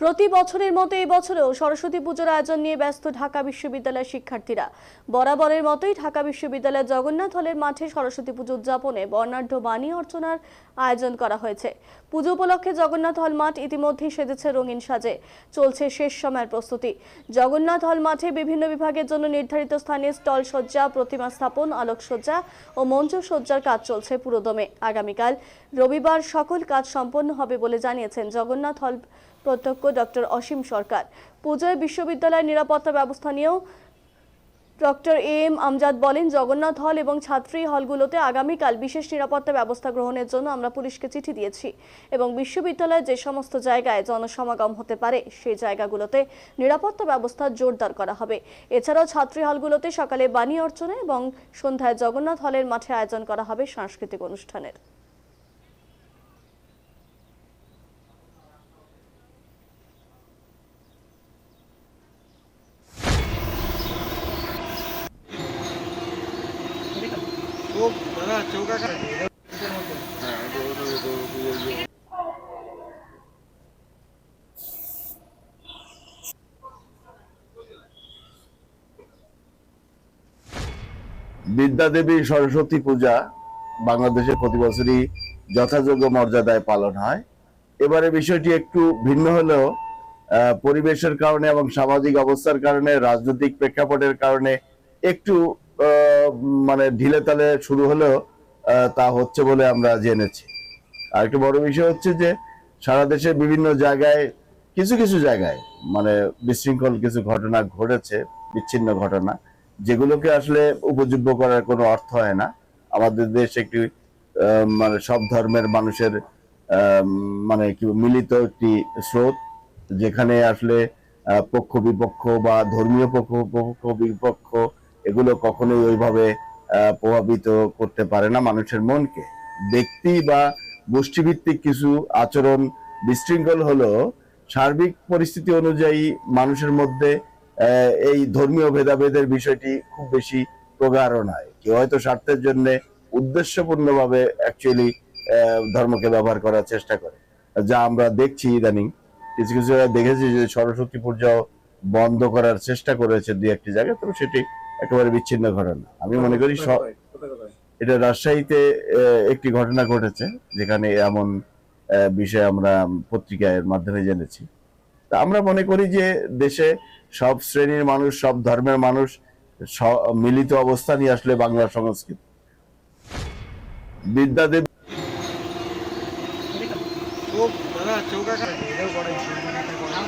প্রতি বছরের মতো এই বছরেও সরস্বতী পুজোর আয়োজন নিয়ে ব্যস্ত ঢাকা বিশ্ববিদ্যালয়ের শিক্ষার্থীরা। বরাবরের মতোই ঢাকা বিশ্ববিদ্যালয়ের জগন্নাথ হলের মাঠে সরস্বতী পুজো উদযাপনে বর্ণাঢ্য বাণী অর্চনার আয়োজন করা হয়েছে। পুজো উপলক্ষে জগন্নাথ হল মাঠ ইতিমধ্যেই সেজেছে রঙিন সাজে। চলছে শেষ সময়ের প্রস্তুতি। জগন্নাথ হল মাঠে বিভিন্ন বিভাগের জন্য নির্ধারিত স্থানে স্টল সজ্জা, প্রতিমা স্থাপন, আলোকসজ্জা ও মঞ্চ সজ্জার কাজ চলছে পুরোদমে। আগামীকাল রবিবার সকল কাজ সম্পন্ন হবে বলে জানিয়েছেন জগন্নাথ হল প্রত্যক্ষ ডক্টর অসীম সরকার। পুজোয় বিশ্ববিদ্যালয়ের নিরাপত্তা ব্যবস্থা নিয়েও ডক্টর এম আমজাদ বলেন, জগন্নাথ হল এবং ছাত্রী হলগুলোতে আগামীকাল বিশেষ নিরাপত্তা ব্যবস্থা গ্রহণের জন্য আমরা পুলিশকে চিঠি দিয়েছি এবং বিশ্ববিদ্যালয়ের যে সমস্ত জায়গায় জনসমাগম হতে পারে সেই জায়গাগুলোতে নিরাপত্তা ব্যবস্থা জোরদার করা হবে। এছাড়াও ছাত্রী হলগুলোতে সকালে বাণী অর্চনা এবং সন্ধ্যায় জগন্নাথ হলের মাঠে আয়োজন করা হবে সাংস্কৃতিক অনুষ্ঠানের। বিদ্যাদেবী সরস্বতী পূজা বাংলাদেশে প্রতি বছরই যথাযোগ্য মর্যাদায় পালন হয়। এবারে বিষয়টি একটু ভিন্ন হলেও পরিবেশের কারণে এবং সামাজিক অবস্থার কারণে, রাজনৈতিক প্রেক্ষাপটের কারণে একটু মানে ঢিলে তালে শুরু হলেও তা হচ্ছে বলে আমরা জেনেছি। আর একটু বড় বিষয় হচ্ছে যে সারা দেশের বিভিন্ন জায়গায় কিছু কিছু জায়গায় মানে বিশৃঙ্খল কিছু ঘটনা ঘটেছে, বিচ্ছিন্ন ঘটনা, যেগুলোকে আসলে উপযোগ্য করার কোনো অর্থ হয় না। আমাদের দেশ একটি মানে সব ধর্মের মানুষের মানে কি মিলিত একটি স্রোত, যেখানে আসলে পক্ষ বিপক্ষ বা ধর্মীয় পক্ষ বিপক্ষ এগুলো কখনোই ওইভাবে প্রভাবিত করতে পারে না মানুষের মনকে। ব্যক্তি বা গোষ্ঠীভিত্তিক কিছু আচরণ বিশৃঙ্খল হলেও সার্বিক পরিস্থিতি অনুযায়ী মানুষের মধ্যে এই ধর্মীয় ভেদাভেদের বিষয়টি খুব বেশি প্রগাঢ় নয়। কেউ হয়তো স্বার্থের জন্য উদ্দেশ্যপূর্ণভাবে অ্যাকচুয়ালি ধর্মকে ব্যবহার করার চেষ্টা করে, যা আমরা দেখছি ইদানিং। কিছু কিছু দেখেছি যে সরস্বতী পূজা বন্ধ করার চেষ্টা করেছে দুই একটি জায়গায়, তবে সেটি একেবারে বিচ্ছিন্ন ঘটনা। আমি মনে করি এটা রাজশাহীতে একটি ঘটনা ঘটেছে, যেখানে এমন বিষয় আমরা পত্রিকার মাধ্যমে জেনেছি। তা আমরা মনে করি যে দেশে সব শ্রেণীর মানুষ, সব ধর্মের মানুষ মিলিত অবস্থানই আসলে বাংলা সংস্কৃতি। বিদ্যাদেবী